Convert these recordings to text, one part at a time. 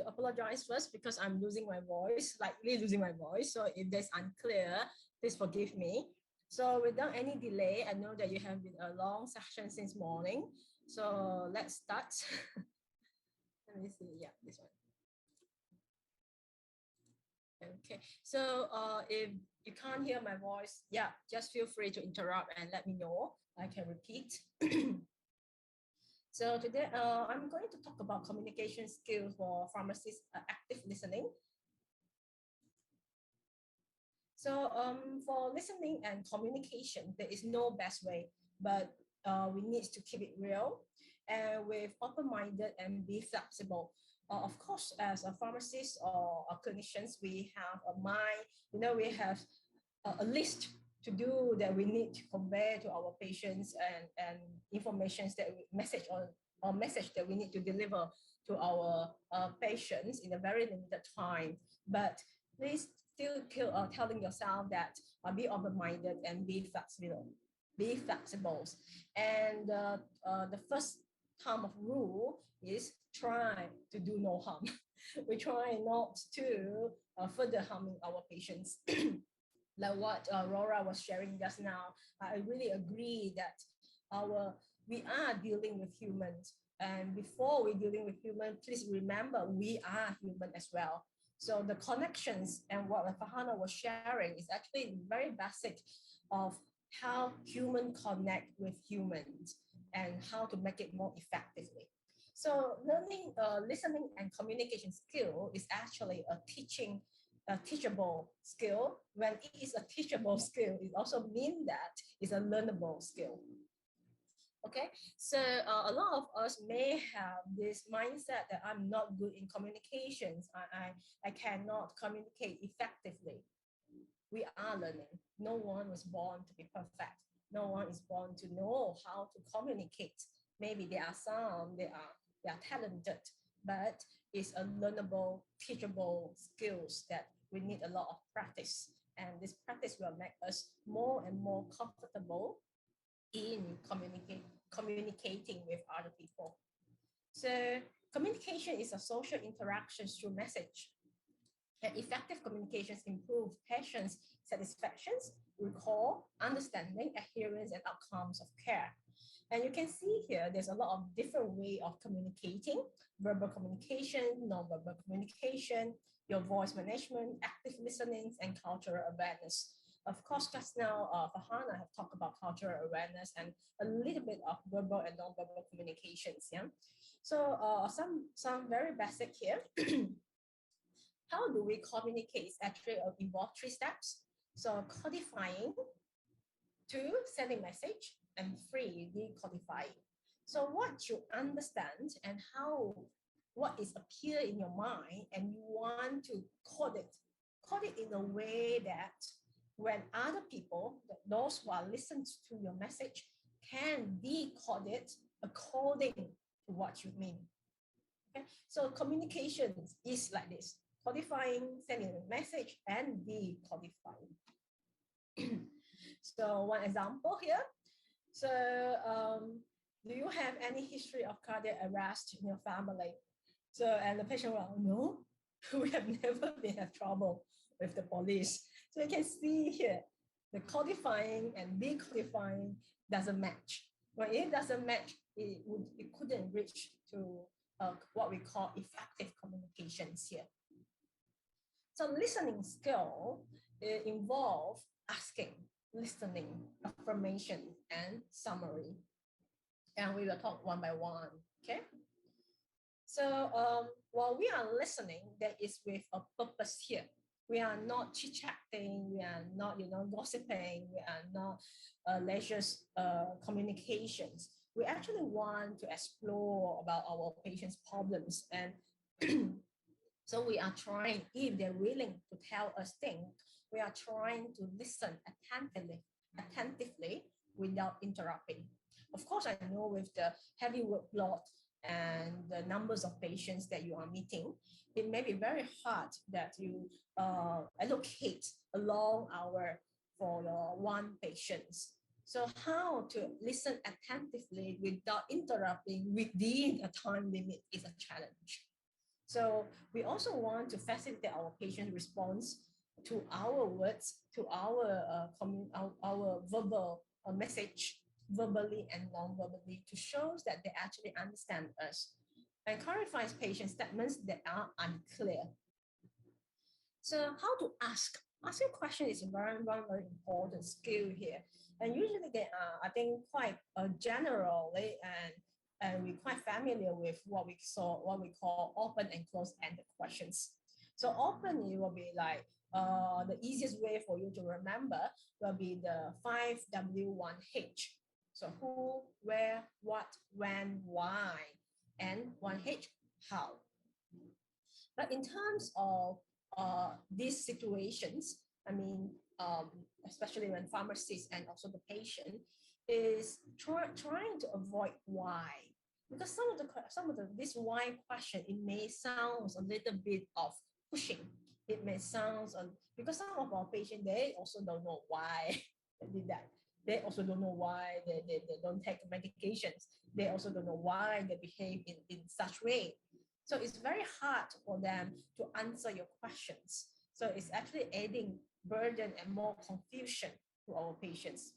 to apologize first because I'm losing my voice, slightly losing my voice. So if that's unclear, please forgive me. So without any delay, I know that you have been a long session since morning. So let's start. Let me see. Yeah, this one. Okay. So if you can't hear my voice, yeah, just feel free to interrupt and let me know. I can repeat. So today, I'm going to talk about communication skills for pharmacists, active listening. So for listening and communication, there is no best way, but we need to keep it real and with open-minded and be flexible. Of course, as a pharmacist or a clinicians, we have a mind, we have a list to do that we need to convey to our patients and informations that message that we need to deliver to our patients in a very limited time. But please still telling yourself that be open-minded and be flexible. Be flexible. And the first term of rule is try to do no harm. We try not to further harming our patients. Like what Rora was sharing just now, I really agree that we are dealing with humans. And before we're dealing with humans, please remember we are human as well. So the connections and what Farhana was sharing is actually very basic of how humans connect with humans and how to make it more effectively. So learning, listening and communication skill is actually a teachable skill. When it is a teachable skill, it also means that it's a learnable skill. Okay, so a lot of us may have this mindset that I'm not good in communications. I cannot communicate effectively. We are learning. No one was born to be perfect. No one is born to know how to communicate. Maybe there are some, they are talented, but it's a learnable, teachable skills that we need a lot of practice. And this practice will make us more and more comfortable in communicating with other people. So communication is a social interaction through message. And effective communications improve patients' satisfactions, recall, understanding, adherence, and outcomes of care. And you can see here, there's a lot of different way of communicating: verbal communication, non-verbal communication, your voice management, active listening, and cultural awareness. Of course, just now, Farhana have talked about cultural awareness and a little bit of verbal and non-verbal communications. Yeah. So some very basic here. How do we communicate? Actually, involve 3 steps. So codifying, 2, sending message, and 3, decodifying. So what you understand and what is appear in your mind, and you want to code it in a way that when other people, those who are listening to your message, can decode it according to what you mean. Okay, so communication is like this: codifying, sending a message, and decodifying. So one example here. So do you have any history of cardiac arrest in your family? So, and the patient will, no, we have never been have trouble with the police. So you can see here, the codifying and decodifying doesn't match. When it doesn't match, it couldn't reach to what we call effective communications here. So listening skill involve asking, listening, affirmation, and summary. And we will talk one by one, okay? So while we are listening, that is with a purpose here. We are not chit-chatting, we are not, gossiping, we are not leisure communications. We actually want to explore about our patients' problems. And so we are trying, if they're willing to tell us things, we are trying to listen attentively without interrupting. Of course, I know with the heavy workload and the numbers of patients that you are meeting, it may be very hard that you allocate a long hour for your one patient. So how to listen attentively without interrupting within a time limit is a challenge. So we also want to facilitate our patient response to our words, to our verbal message, verbally and non-verbally, to show that they actually understand us, and clarifies patient statements that are unclear. So how to ask? Asking question is a very important skill here. And usually they are, I think, quite generally, and we're quite familiar with what we call open and closed-ended questions. So open, it will be like the easiest way for you to remember will be the 5W1H. So who, where, what, when, why, and 1H, how. But in terms of these situations, I mean, especially when pharmacists and also the patient is trying to avoid why, because some of the this why question, it may sound a little bit of pushing. It may sound because some of our patients, they also don't know why they did that. They also don't know why they don't take medications. They also don't know why they behave in such way. So it's very hard for them to answer your questions. So it's actually adding burden and more confusion to our patients.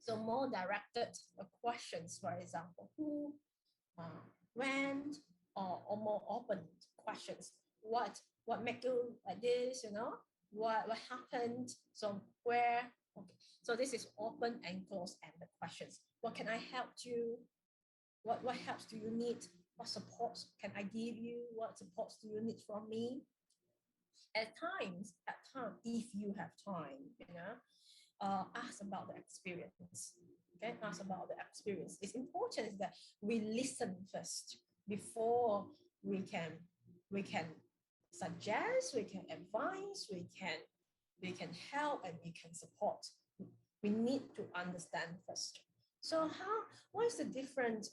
So more directed questions, for example, who, when, or more open questions. What make you like this? What happened? So where? Okay. So this is open and closed-ended questions. What can I help you? What helps do you need? What supports can I give you? What supports do you need from me? At times, if you have time, ask about the experience. Okay, ask about the experience. It's important that we listen first before we can suggest, we can advise, we can help, and we can support. We need to understand first. So what is the difference?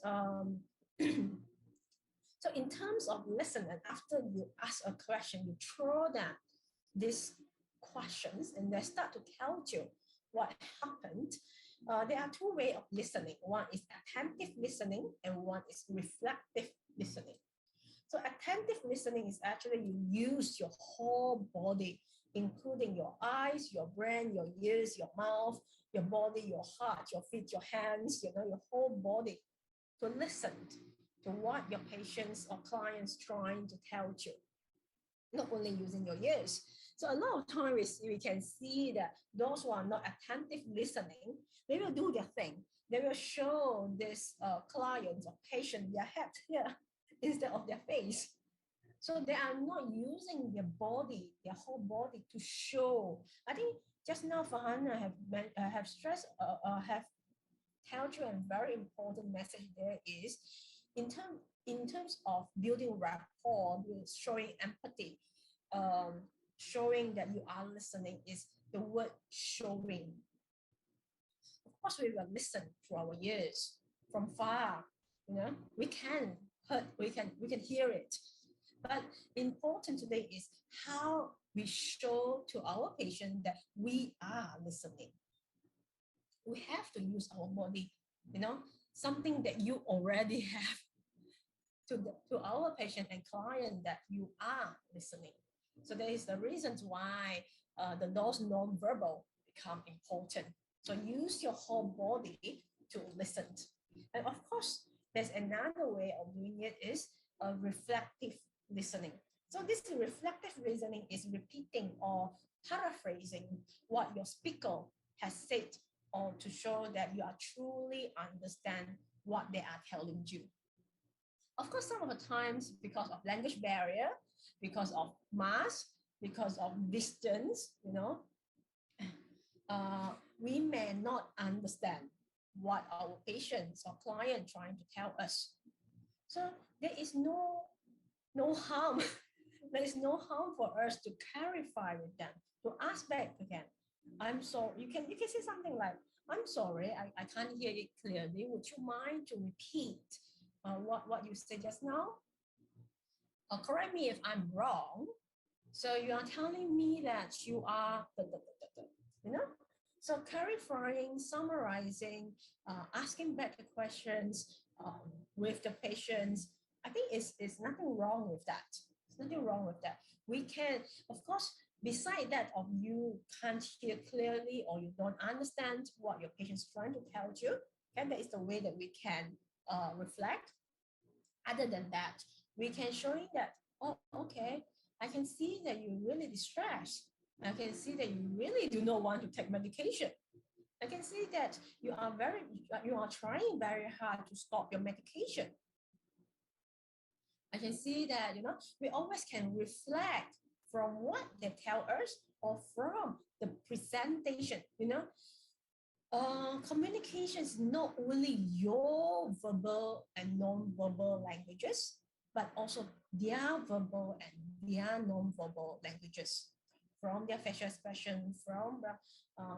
So in terms of listening, after you ask a question, you throw down these questions and they start to tell you what happened. There are two ways of listening. One is attentive listening and one is reflective listening. So attentive listening is actually you use your whole body, including your eyes, your brain, your ears, your mouth, your body, your heart, your feet, your hands, your whole body to listen to what your patients or clients trying to tell you, not only using your ears. So a lot of times we can see that those who are not attentive listening, they will do their thing. They will show this client or patient their head here instead of their face. So they are not using their body, their whole body to show. I think just now Farhana have stressed, have told you a very important message there is in terms of building rapport, showing empathy, showing that you are listening is the word showing. Of course, we will listen to our ears from far. We can hear it. But important today is how we show to our patient that we are listening. We have to use our body, something that you already have to our patient and client that you are listening. So there is the reasons why those non-verbal become important. So use your whole body to listen. And of course, there's another way of doing it is reflective listening. So this reflective listening is repeating or paraphrasing what your speaker has said, or to show that you are truly understand what they are telling you. Of course, some of the times because of language barrier, because of mask, because of distance, we may not understand what our patients or client trying to tell us. So there is no harm. There is no harm for us to clarify with them, to ask back again. I'm sorry. You can say something like, I'm sorry, I can't hear it clearly. Would you mind to repeat what you said just now? Correct me if I'm wrong. So you are telling me that you are, So clarifying, summarizing, asking back the questions with the patients, I think is nothing wrong with that. Nothing wrong with that. We can, of course, beside that of you can't hear clearly or you don't understand what your patient's trying to tell you, and that is the way that we can reflect. Other than that, we can show you that, oh, okay, I can see that you're really distressed. I can see that you really do not want to take medication. I can see that you are trying very hard to stop your medication. I can see that, we always can reflect from what they tell us or from the presentation, communication is not only your verbal and non-verbal languages, but also their verbal and their non-verbal languages. From their facial expression, from the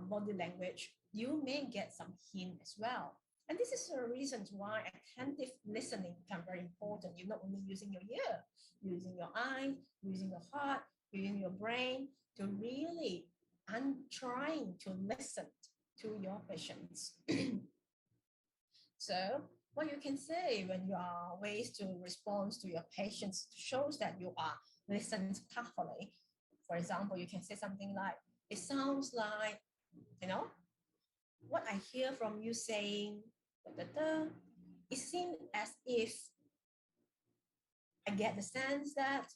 body language, you may get some hint as well. And this is the reasons why attentive listening becomes very important. You're not only using your ear, you're using your eye, using your heart, using your brain to really trying to listen to your patients. So what you can say when you are ways to respond to your patients shows that you are listening carefully. For example, you can say something like, it sounds like, what I hear from you saying, it seems as if I get the sense that,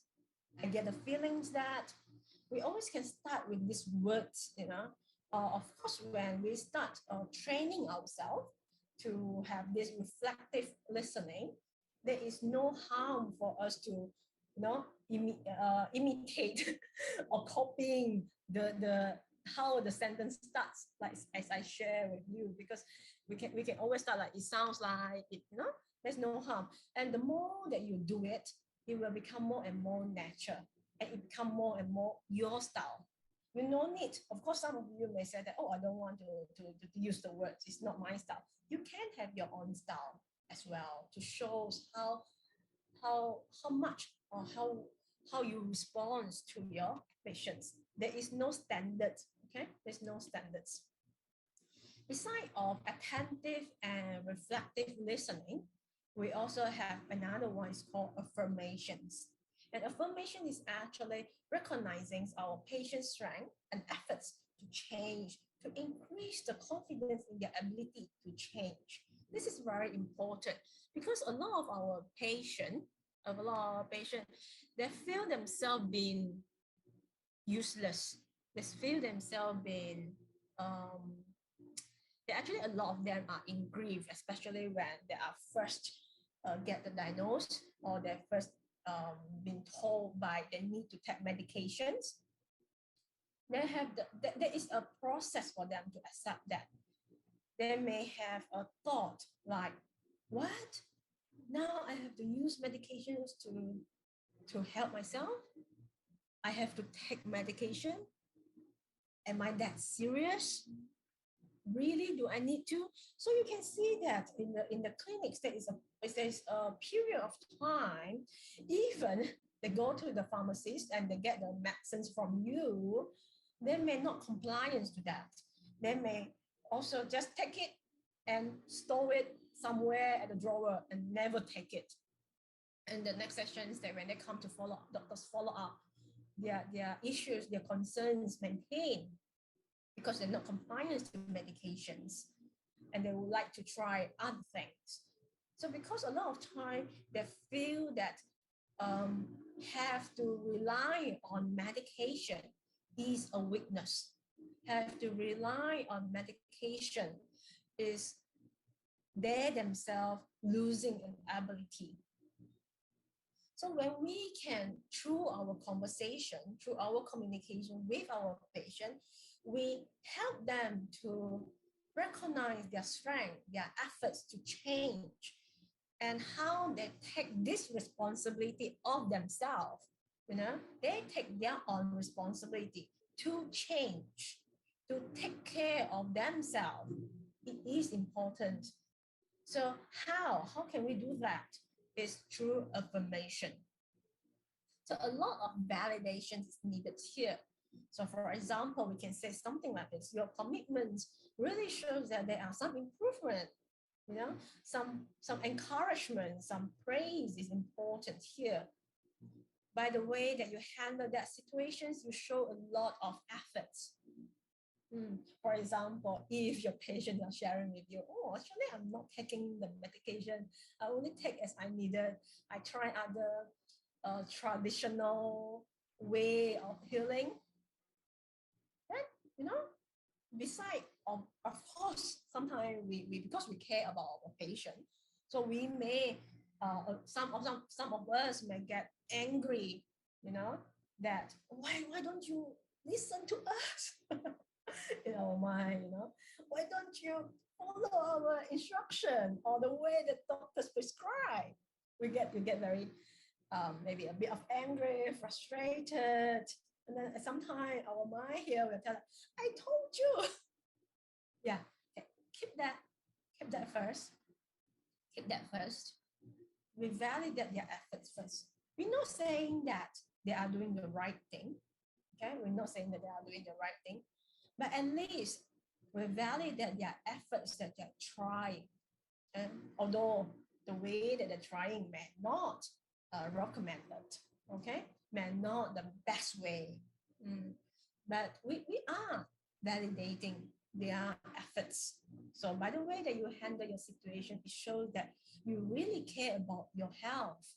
I get the feelings that. We always can start with these words, of course, when we start training ourselves to have this reflective listening, there is no harm for us to, imitate or copying the how the sentence starts, like as I share with you, because we can always start like, it sounds like it, there's no harm. And the more that you do it, it will become more and more natural, and it become more and more your style. You no need, of course, some of you may say that, oh, I don't want to use the words, it's not my style. You can have your own style as well to show how much or how you respond to your patients. There is no standard, okay? There's no standards. Besides of attentive and reflective listening, we also have another one, is called affirmations. And affirmation is actually recognizing our patient's strength and efforts to change, to increase the confidence in their ability to change. This is very important because a lot of our patients, they feel themselves being useless. They feel themselves being, actually a lot of them are in grief, especially when they are first get the diagnosis or they're first been told by they need to take medications. There is a process for them to accept that. They may have a thought like, what? Now I have to use medications to help myself? I have to take medication? Am I that serious? Really, do I need to? So you can see that in the clinics, there is a period of time, even they go to the pharmacist and they get the medicines from you, they may not compliance to that. They may also just take it and store it somewhere at the drawer and never take it. And the next session is that when they come to doctors follow up, their issues, their concerns maintained because they're not compliant to medications and they would like to try other things. So because a lot of time they feel that have to rely on medication is a weakness. Have to rely on medication is they themselves losing an ability. So when we can, through our conversation, through our communication with our patient, we help them to recognize their strength, their efforts to change, and how they take this responsibility of themselves. They take their own responsibility to change, to take care of themselves. It is important. So how can we do that? Is through affirmation. So a lot of validation is needed here. So for example, we can say something like this: your commitment really shows that there are some improvement, some encouragement, some praise is important here. by the way that you handle that situations, you show a lot of efforts. For example, if your patient are sharing with you, oh, actually, I'm not taking the medication. I only take as I needed. I try other traditional way of healing. Then, you know, beside of course, sometimes we because we care about our patient, so we may some of us may get angry, you know, that why don't you listen to us in our mind, you know, why don't you follow our instruction or the way the doctors prescribe? We get very maybe a bit of angry, frustrated, and then sometimes our mind here will tell, I told you. Yeah, okay. Keep that first. Keep that first. We validate their efforts first. We're not saying that they are doing the right thing. Okay, we're not saying that they are doing the right thing, but at least we validate their efforts that they're trying. And although the way that they're trying may not recommended, okay, may not the best way, but we are validating their efforts. So by the way that you handle your situation, it shows that you really care about your health.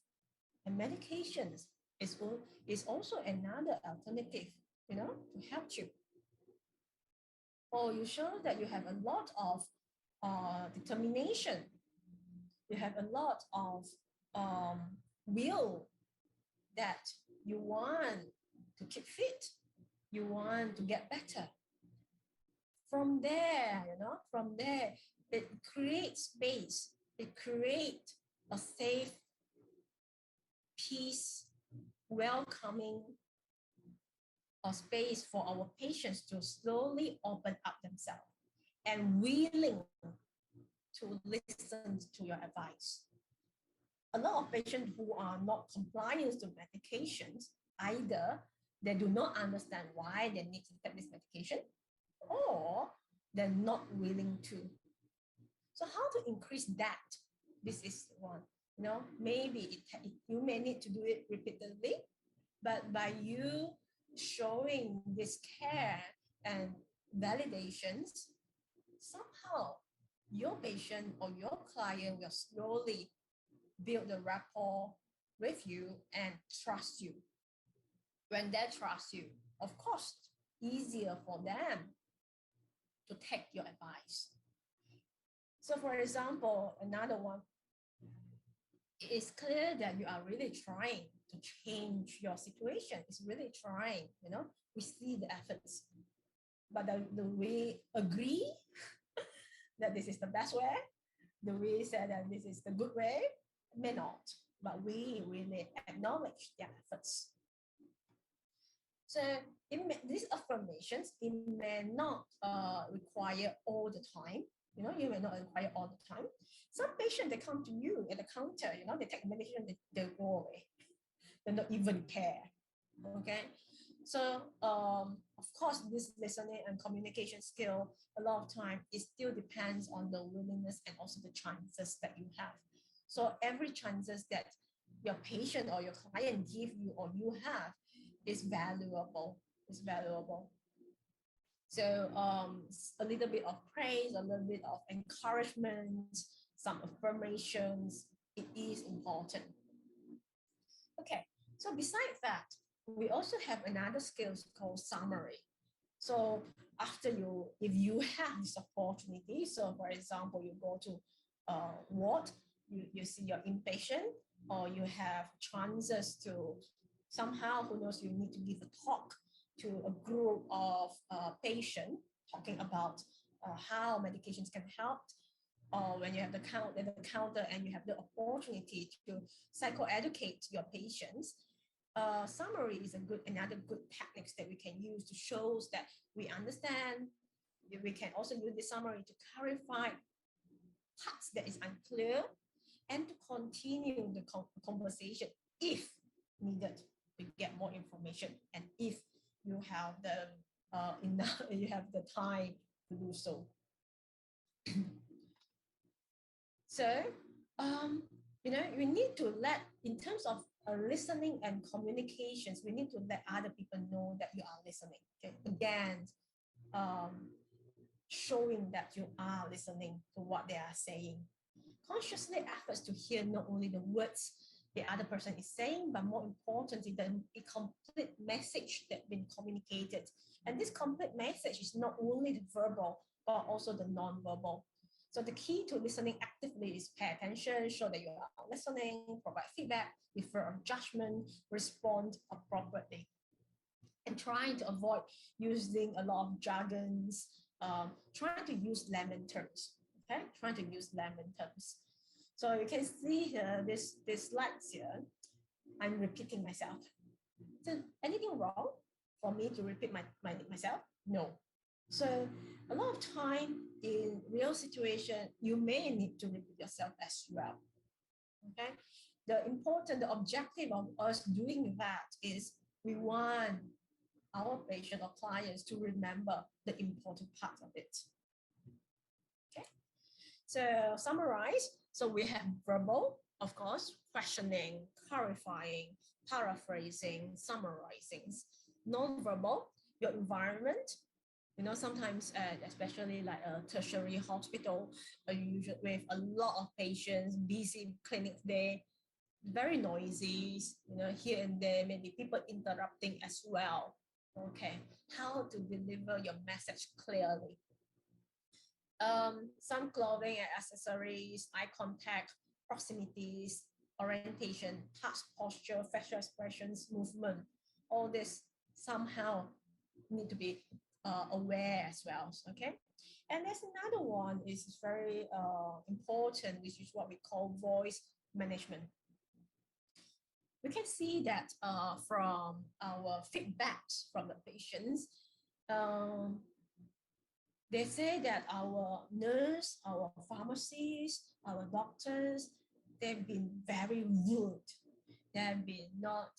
And medications is also another alternative, you know, to help you. Or you show that you have a lot of determination. You have a lot of will that you want to keep fit. You want to get better. From there, you know, from there, it creates space. It creates a safe, peace, welcoming a space for our patients to slowly open up themselves and willing to listen to your advice. A lot of patients who are not compliant to medications, either they do not understand why they need to take this medication, or they're not willing to. So how to increase that? This is one. You know, maybe you may need to do it repeatedly, but by you showing this care and validations, somehow your patient or your client will slowly build a rapport with you and trust you. When they trust you, of course, easier for them to take your advice. So for example, another one, it is clear that you are really trying to change your situation. It's really trying, you know, we see the efforts. But do we agree that this is the best way? Do we say that this is the good way? May not, but we really acknowledge their efforts. So these affirmations, it may not require all the time. You know, you may not require all the time. Some patients, they come to you at the counter, you know, they take medication, they go away. They don't even care, okay? So, of course, this listening and communication skill, a lot of time, it still depends on the willingness and also the chances that you have. So every chances that your patient or your client give you or you have is valuable. It's valuable. So a little bit of praise, a little bit of encouragement, some affirmations, it is important. Okay, so besides that, we also have another skills called summary. So after if you have this opportunity, so for example, you go to ward, you see your inpatient, or you have chances to somehow, who knows, you need to give a talk to a group of patients talking about how medications can help, or when you have the counter and you have the opportunity to psychoeducate your patients. Summary is another good techniques that we can use to show that we understand. We can also use the summary to clarify parts that is unclear and to continue the conversation if needed to get more information, and if you have you have the time to do so. So you know, you need to let, in terms of listening and communications, we need to let other people know that you are listening. Okay, again, showing that you are listening to what they are saying. Consciously efforts to hear not only the words the other person is saying, but more importantly, the complete message that's been communicated. And this complete message is not only the verbal, but also the non-verbal. So the key to listening actively is pay attention, show that you are listening, provide feedback, refer on judgment, respond appropriately. And trying to avoid using a lot of jargons, trying to use layman terms, okay? Trying to use layman terms. So you can see here, this slides here, I'm repeating myself. So anything wrong for me to repeat myself? No. So a lot of time in real situation, you may need to repeat yourself as well. Okay. The objective of us doing that is we want our patient or clients to remember the important part of it. Okay. So summarize. So we have verbal, of course, questioning, clarifying, paraphrasing, summarizing. Non-verbal, your environment. You know, sometimes, especially like a tertiary hospital, usually with a lot of patients, busy clinic day, very noisy, you know, here and there, maybe people interrupting as well. Okay, how to deliver your message clearly. Some clothing and accessories, eye contact, proximities, orientation, touch, posture, facial expressions, movement, all this somehow need to be aware as well, okay? And there's another one is very important, which is what we call voice management. We can see that from our feedbacks from the patients, they say that our nurse, our pharmacists, our doctors, they've been very rude. They've been not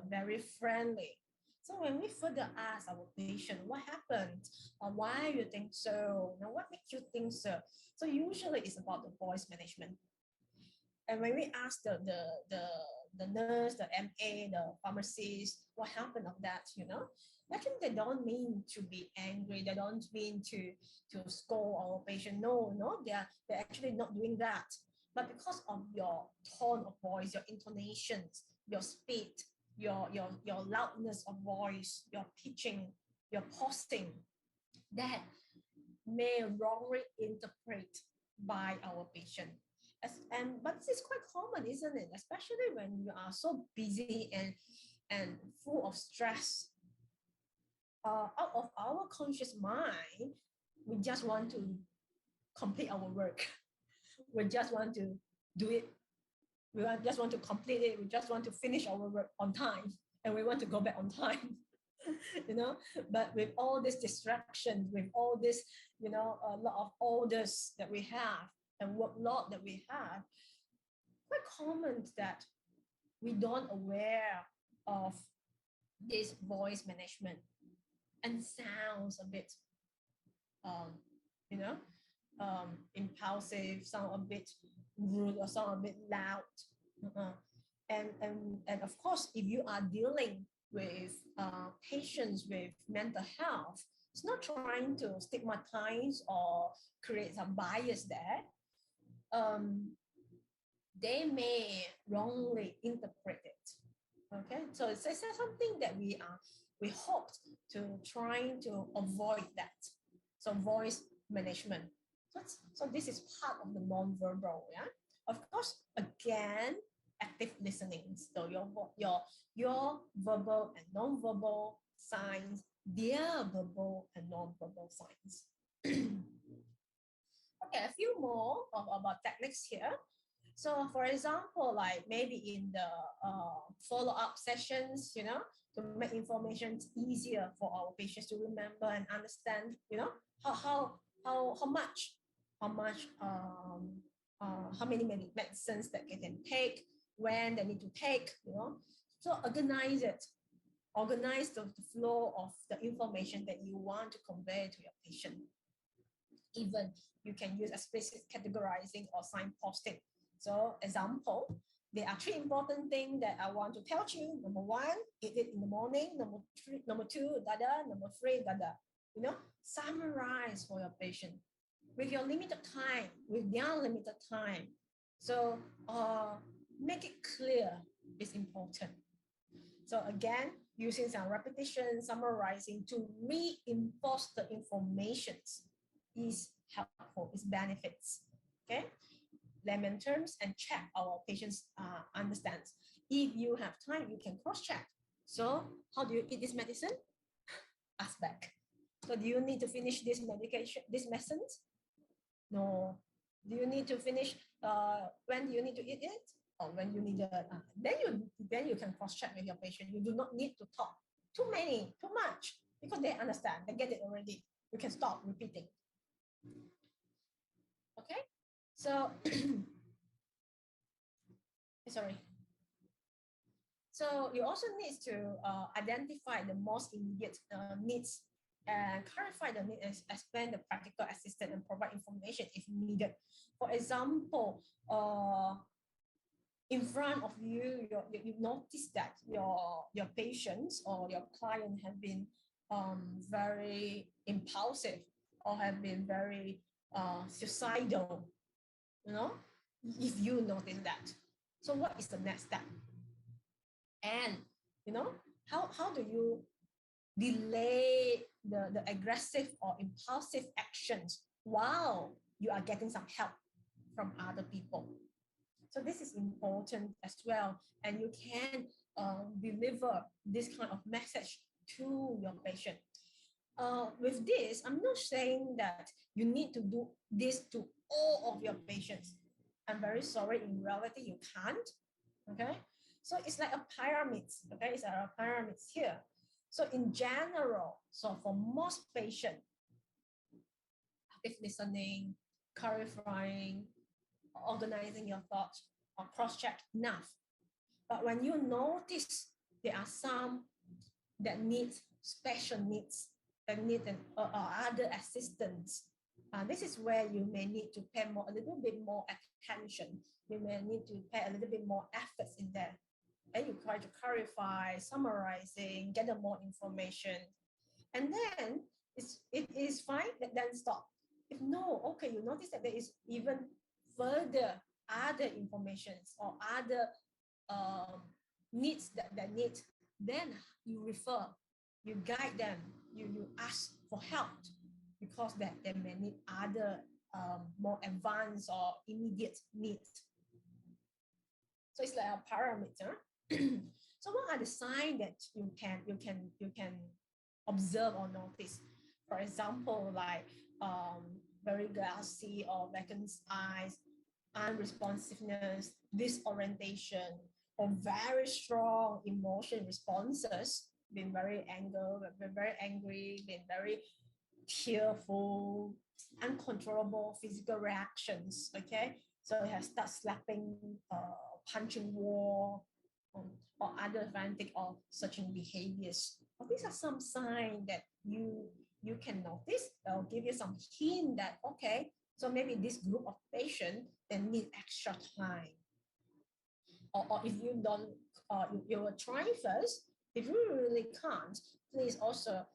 very friendly. So when we further ask our patient, what happened? Why you think so? Now, what makes you think so? So usually it's about the voice management. And when we ask the nurse, the MA, the pharmacist, what happened of that, you know? Actually, they don't mean to be angry. They don't mean to scold our patient. No, they're actually not doing that. But because of your tone of voice, your intonations, your speed, your loudness of voice, your pitching, your pausing, that may wrongly interpret by our patient. But this is quite common, isn't it? Especially when you are so busy and full of stress. Out of our conscious mind, we just want to complete our work. We just want to do it. We just want to complete it. We just want to finish our work on time, and we want to go back on time. You know, but with all this distraction, with all this, you know, a lot of orders that we have and workload that we have, quite common that we don't aware of this voice management and sounds a bit, you know, impulsive, sound a bit rude or sound a bit loud. And of course, if you are dealing with patients with mental health, it's not trying to stigmatize or create some bias there. They may wrongly interpret it. Okay, so it's something that we hope to trying to avoid that. So voice management. So this is part of the non-verbal. Yeah, of course. Again, active listening. So your verbal and non-verbal signs, their verbal and non-verbal signs. Okay, a few more about techniques here. So for example, like maybe in the follow-up sessions, you know, to make information easier for our patients to remember and understand, you know, how many medicines that they can take, when they need to take, you know. So organize the flow of the information that you want to convey to your patient. Even you can use explicit categorizing or signposting. So example, There are three important things that I want to tell you. Number one, eat it in the morning. Number two, dada. Number three, dada. Summarize for your patient with your limited time, with their limited time. So make it clear is important. So again, using some repetition, summarizing to reinforce the information is helpful, is benefits. Okay, layman terms and check our patients understands. If you have time, you can cross-check. So how do you eat this medicine? Ask back. So do you need to finish this medication, this medicine? No. Do you need to finish? When do you need to eat it? Or when you need then you can cross-check with your patient. You do not need to talk too much, because they understand, they get it already. You can stop repeating. Okay, so sorry. So you also need to identify the most immediate needs and clarify the need and explain the practical assistance and provide information if needed. For example, in front of you, you notice that your patients or your client have been very impulsive or have been very suicidal, if you notice that. So what is the next step? And how do you delay the aggressive or impulsive actions while you are getting some help from other people? So this is important as well, and you can deliver this kind of message to your patient. With this, I'm not saying that you need to do this to all of your patients. I'm very sorry, in reality, you can't. Okay, so it's like a pyramid. Okay, it's a pyramid here. So in general, so for most patients, active listening, clarifying, organizing your thoughts, or cross-check enough. But when you notice there are some that need special needs, that need other assistance, this is where you may need to pay a little bit more attention. You may need to pay a little bit more efforts in there. And you try to clarify, summarizing, gather more information. And then it is fine, then stop. If no, okay, you notice that there is even further other informations or other needs that need, then you refer, you guide them, you ask for help, because that they may need other more advanced or immediate needs. So it's like a parameter. So what are the signs that you can observe or notice? For example, like very glassy or vacant eyes, unresponsiveness, disorientation, or very strong emotion responses, being very angry, being very tearful, uncontrollable physical reactions. Okay, so it has start slapping, punching wall, or other frantic or searching behaviors. Well, these are some signs that you can notice. They'll give you some hint that, okay, so maybe this group of patients, they need extra time. Or if you don't, you will try first. If you really can't, please also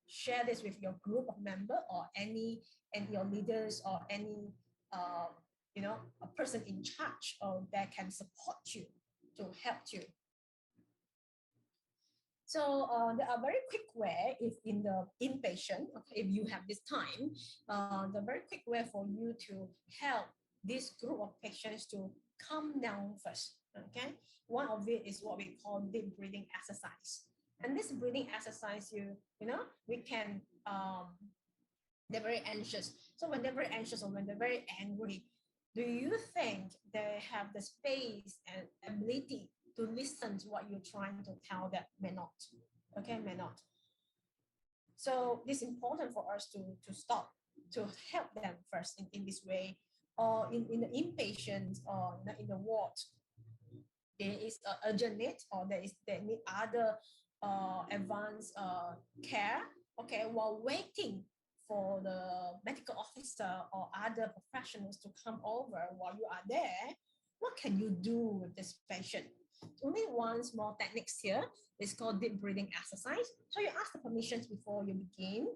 share this with your group of members or and your leaders or any a person in charge that can support you to help you. So there are very quick way if in the inpatient, okay, if you have this time, the very quick way for you to help this group of patients to calm down first. Okay, one of it is what we call deep breathing exercise. And this breathing exercise, we can they're very anxious. So when they're very anxious or when they're very angry, do you think they have the space and ability to listen to what you're trying to tell them? May not. Okay, may not. So it's important for us to stop, to help them first in this way. Or in the inpatient or in the ward, there is an urgent need or they need other advanced care. Okay, while waiting for the medical officer or other professionals to come over while you are there, what can you do with this patient? Only one small techniques here. It's called deep breathing exercise. So you ask the permissions before you begin.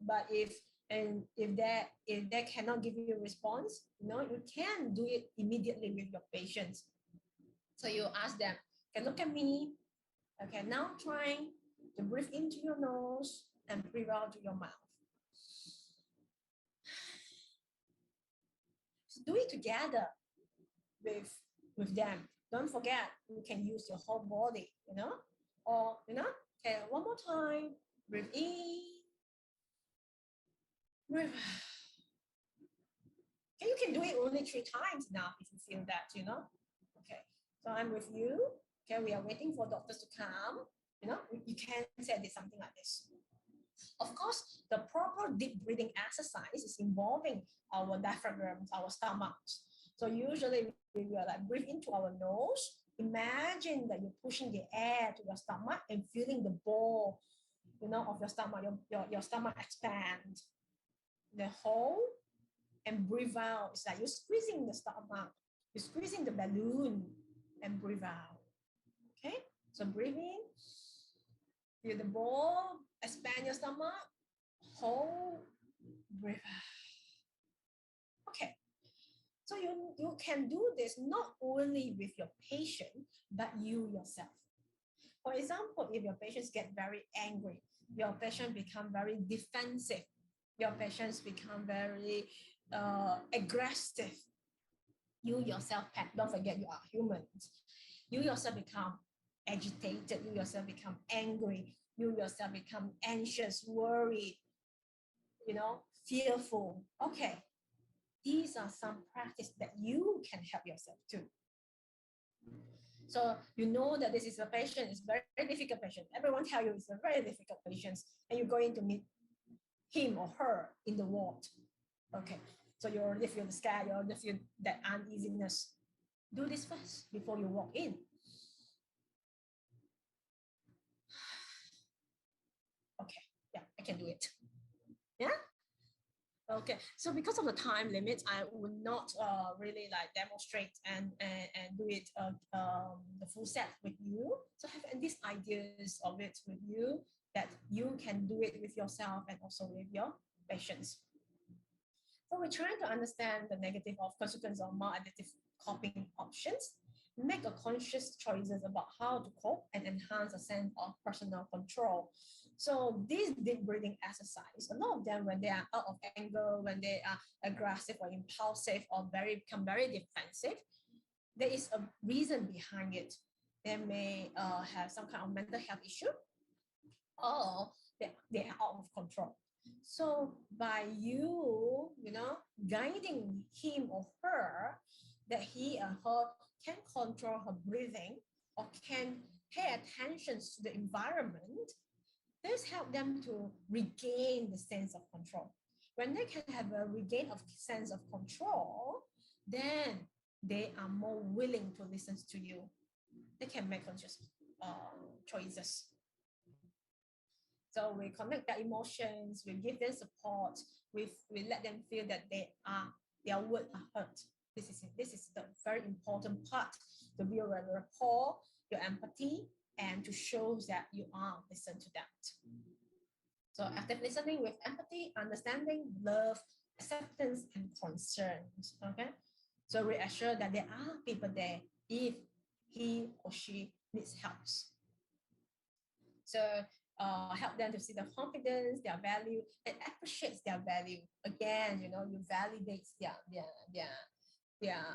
But if they cannot give you a response, you can do it immediately with your patients. So you ask them, okay, look at me. Okay, now try to breathe into your nose and breathe out to your mouth. So do it together with them. Don't forget, you can use your whole body, or, okay, one more time, breathe in, breathe out. Okay, you can do it only 3 times now if you feel that, Okay, so I'm with you. Okay, we are waiting for doctors to come. You can say something like this. Of course, the proper deep breathing exercise is involving our diaphragms, our stomachs. So usually we will like breathe into our nose. Imagine that you're pushing the air to your stomach and feeling the ball, of your stomach, your stomach expand. The whole and breathe out. It's like you're squeezing the stomach, you're squeezing the balloon and breathe out. Okay, so breathe in, feel the ball, expand your stomach, hold, breathe out. Okay, so you can do this not only with your patient, but you yourself. For example, if your patients get very angry, your patient become very defensive, your patients become very aggressive, you yourself, don't forget you are humans, you yourself become agitated, you yourself become angry, you yourself become anxious, worried, fearful. Okay, these are some practice that you can help yourself too. So you know that this is a patient, it's a very, very difficult patient. Everyone tell you it's a very difficult patient, and you're going to meet him or her in the ward. Okay, so you already feel the scare, you already feel that uneasiness. Do this first before you walk in. Okay, yeah, I can do it. Yeah. Okay, so because of the time limit, I would not really like demonstrate and do it the full set with you. So I have these ideas of it with you that you can do it with yourself and also with your patients. So we're trying to understand the negative of consequence of maladaptive coping options, make a conscious choices about how to cope and enhance a sense of personal control. So this deep breathing exercise, a lot of them when they are out of anger, when they are aggressive or impulsive or become very defensive, there is a reason behind it. They may have some kind of mental health issue, or they are out of control. So by you, guiding him or her, that he or her can control her breathing or can pay attention to the environment, this help them to regain the sense of control. When they can have a regain of sense of control, then they are more willing to listen to you. They can make conscious choices. So we connect their emotions, we give them support, we let them feel that their words are heard. This is the very important part to build a rapport, your empathy, and to show that you are listening to them. So active listening with empathy, understanding, love, acceptance, and concerns. Okay. So reassure that there are people there if he or she needs help. So help them to see their confidence, their value, and appreciates their value. Again, you validate their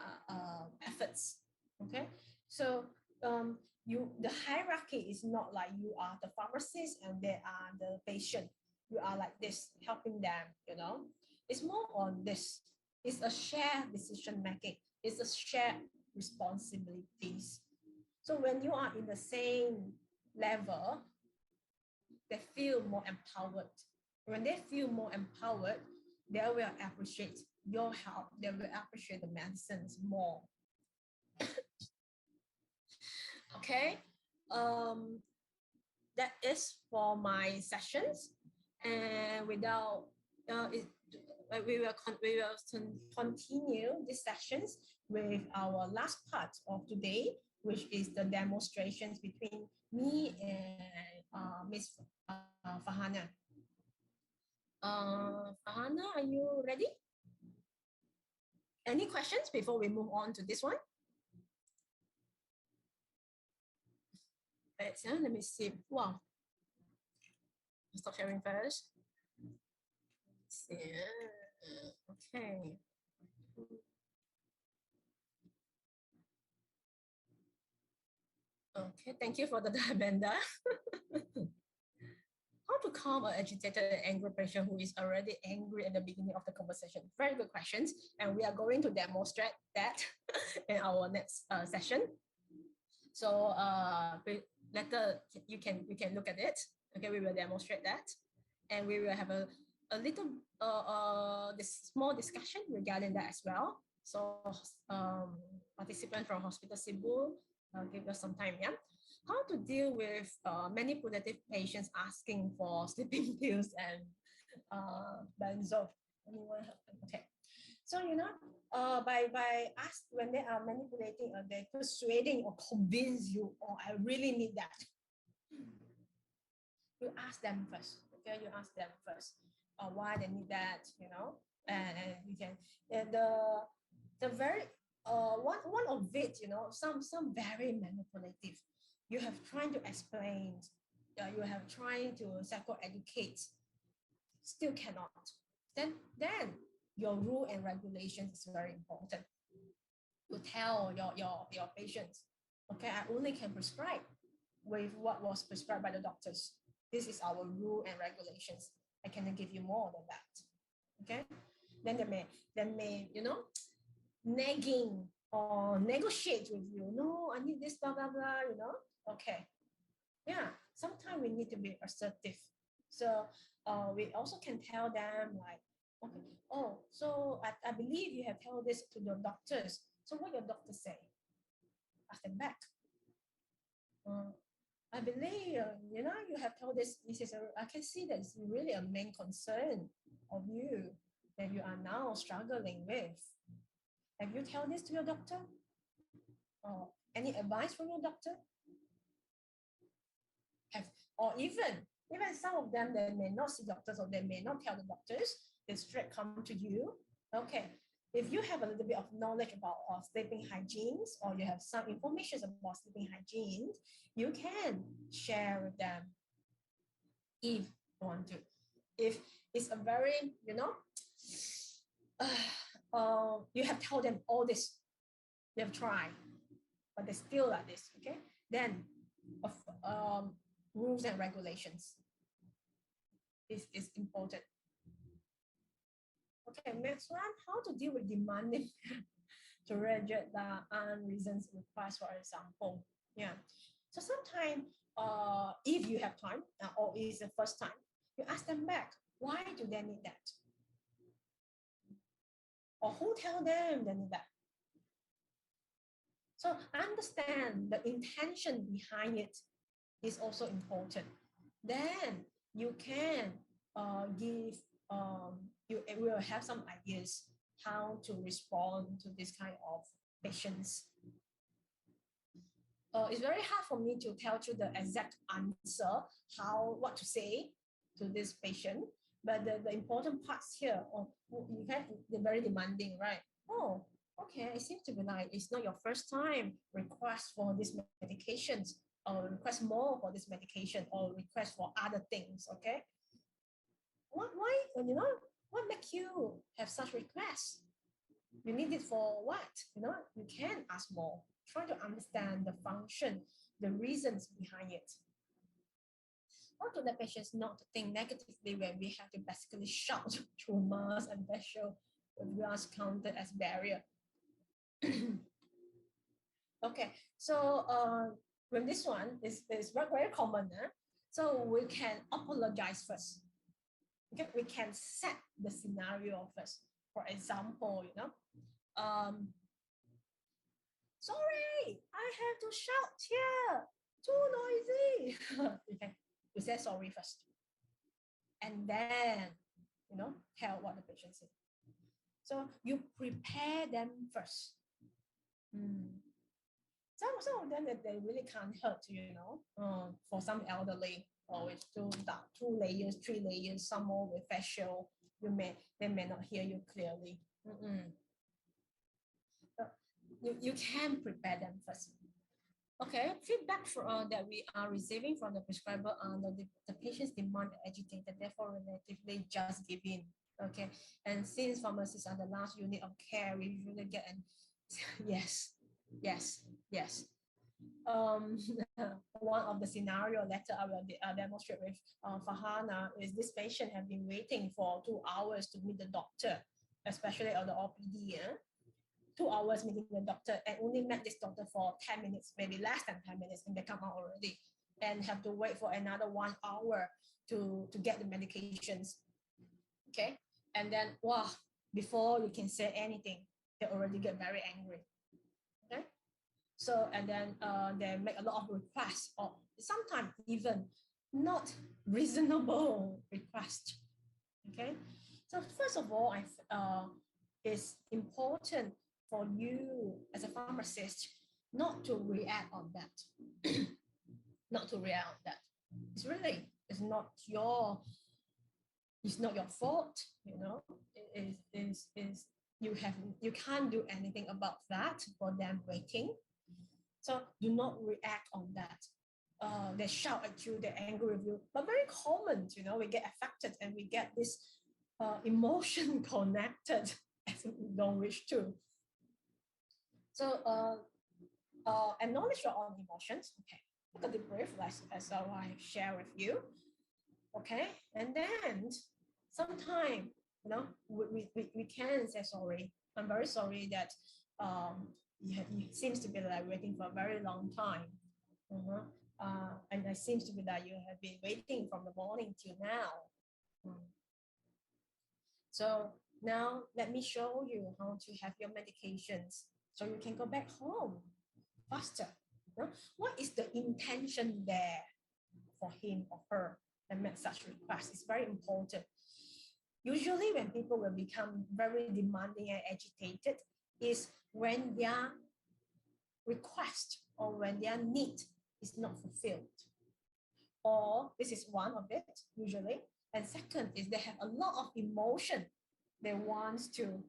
efforts. Okay, so the hierarchy is not like you are the pharmacist and they are the patient. You are like this, helping them. It's more on this. It's a shared decision making. It's a shared responsibilities. So when you are in the same level, they feel more empowered. When they feel more empowered, they will appreciate your help. They will appreciate the medicines more. Okay. That is for my sessions. And without continue these sessions with our last part of today, which is the demonstrations between me and Ms. Farhana. Farhana, are you ready? Any questions before we move on to this one? Let me see. Wow. Stop sharing first. Okay. Okay, thank you for the Amanda. How to calm an agitated and angry patient who is already angry at the beginning of the conversation? Very good questions, and we are going to demonstrate that in our next session. So later you can look at it. Okay, we will demonstrate that, and we will have a little this small discussion regarding that as well. So participants from Hospital Cebu, give us some time, yeah. How to deal with manipulative patients asking for sleeping pills and benzo. Anyone? Okay. So by ask when they are manipulating or they're persuading or convince you, oh, I really need that. You ask them first. Okay, you ask them first. Why they need that, and you can the very one of it, some very manipulative. You have trying to explain, you have trying to psychoeducate, still cannot. Then your rule and regulations is very important. You tell your patients, okay, I only can prescribe with what was prescribed by the doctors. This is our rule and regulations. I cannot give you more than that. Okay. Then they may nagging or negotiate with you. No, I need this, blah blah blah. Okay. Yeah. Sometimes we need to be assertive. So we also can tell them like, okay, oh, so I believe you have told this to the doctors. So what your doctor say? Ask them back. I believe, you have told this is I can see that it's really a main concern of you that you are now struggling with. Have you told this to your doctor? Or any advice from your doctor? Or even some of them, they may not see doctors or they may not tell the doctors, they straight come to you. Okay, if you have a little bit of knowledge about sleeping hygienes or you have some information about sleeping hygiene, you can share with them if you want to. If it's a very, you have told them all this, they have tried, but they still like this, okay? Then rules and regulations is important. Okay, next one, how to deal with demanding to reject the unreasoned request, for example. Yeah. So sometimes, if you have time or it's the first time, you ask them back, why do they need that? Or who tell them they need that? So understand the intention behind it is also important. Then you can give, you will have some ideas how to respond to this kind of patients. It's very hard for me to tell you the exact answer, what to say to this patient. But the important parts here, you can, they're very demanding, right? Oh, okay, it seems to be like it's not your first time request for these medications or request more for this medication or request for other things, okay? Why, what makes you have such requests? You need it for what? You can ask more. Try to understand the function, the reasons behind it. How to the patients not to think negatively when we have to basically shout traumas and special was counted as barrier. Okay, so when this one is very common, so we can apologize first. Okay, we can set the scenario first. For example, sorry, I have to shout here. Too noisy. Okay, you say sorry first. And then tell what the patient said. So you prepare them first. Some of them that they really can't hurt, for some elderly, or with two layers, 3 layers, some more with facial, they may not hear you clearly. So you can prepare them first. Okay, feedback that we are receiving from the prescriber the patient's demand agitated, therefore relatively just give in. Okay, and since pharmacists are the last unit of care, we usually get an yes. One of the scenario later I will demonstrate with Farhana is this patient have been waiting for 2 hours to meet the doctor, especially on the OPD. 2 hours meeting the doctor and only met this doctor for 10 minutes, maybe less than 10 minutes, and they come out already and have to wait for another 1 hour to get the medications. Okay, and then before you can say anything, they already get very angry. Okay, so and then they make a lot of requests, or sometimes even not reasonable requests. Okay, so first of all, it's important for you as a pharmacist not to react on that. Not to react on that. It's not your fault. You can't do anything about that for them waiting. So do not react on that. They shout at you, they're angry with you, but very common. We get affected and we get this emotion connected as we don't wish to. So acknowledge your own emotions. Okay, look at the brief as I share with you. Okay, and then sometime we can say sorry. I'm very sorry that it seems to be like waiting for a very long time. And it seems to be that you have been waiting from the morning till now. So now let me show you how to have your medications so you can go back home faster. What is the intention there for him or her that make such requests? It's very important. Usually when people will become very demanding and agitated is when their request or when their need is not fulfilled. Or this is one of it usually. And second is they have a lot of emotion they want to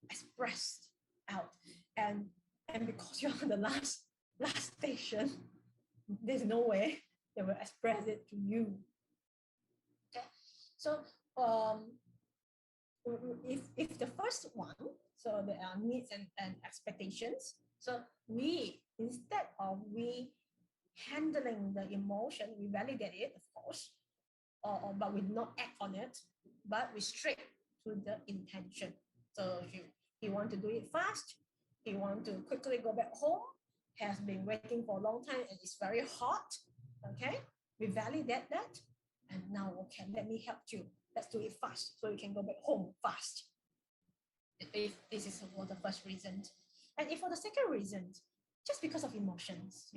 express out. And because you're on the last station, there's no way they will express it to you. Okay. So if the first one, so there are needs and expectations. So instead of handling the emotion, we validate it, of course, but we not act on it, but we straight to the intention. So if he want to do it fast, he want to quickly go back home, has been waiting for a long time and it's very hot. Okay, we validate that, and now okay, let me help you. Let's do it fast so you can go back home fast. If this is for the first reason, and if for the second reason, just because of emotions,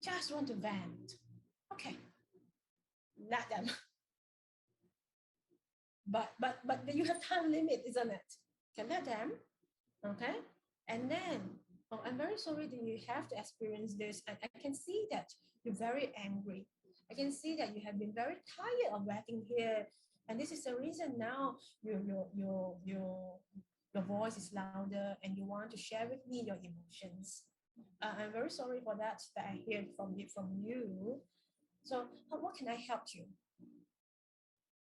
just want to vent. Okay, let them. But you have time limit, isn't it? Can let them. Okay, and then I'm very sorry that you have to experience this, and I can see that you're very angry. I can see that you have been very tired of waiting here, and this is the reason now your voice is louder and you want to share with me your emotions. I'm very sorry for that I hear from you. So what can I help you?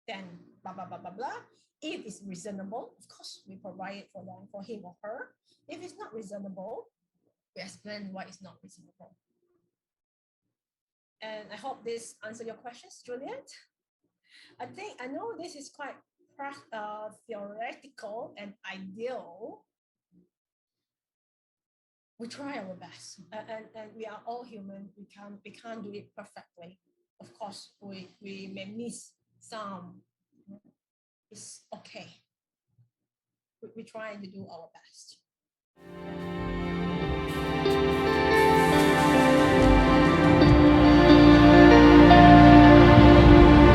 Then blah blah blah blah blah. If it's reasonable, of course we provide it for him or her. If it's not reasonable, we explain why it's not reasonable. And I hope this answers your questions, Juliet. I know this is quite theoretical and ideal. We try our best, and we are all human. We can't do it perfectly. Of course, we may miss some. It's okay. We try to do our best.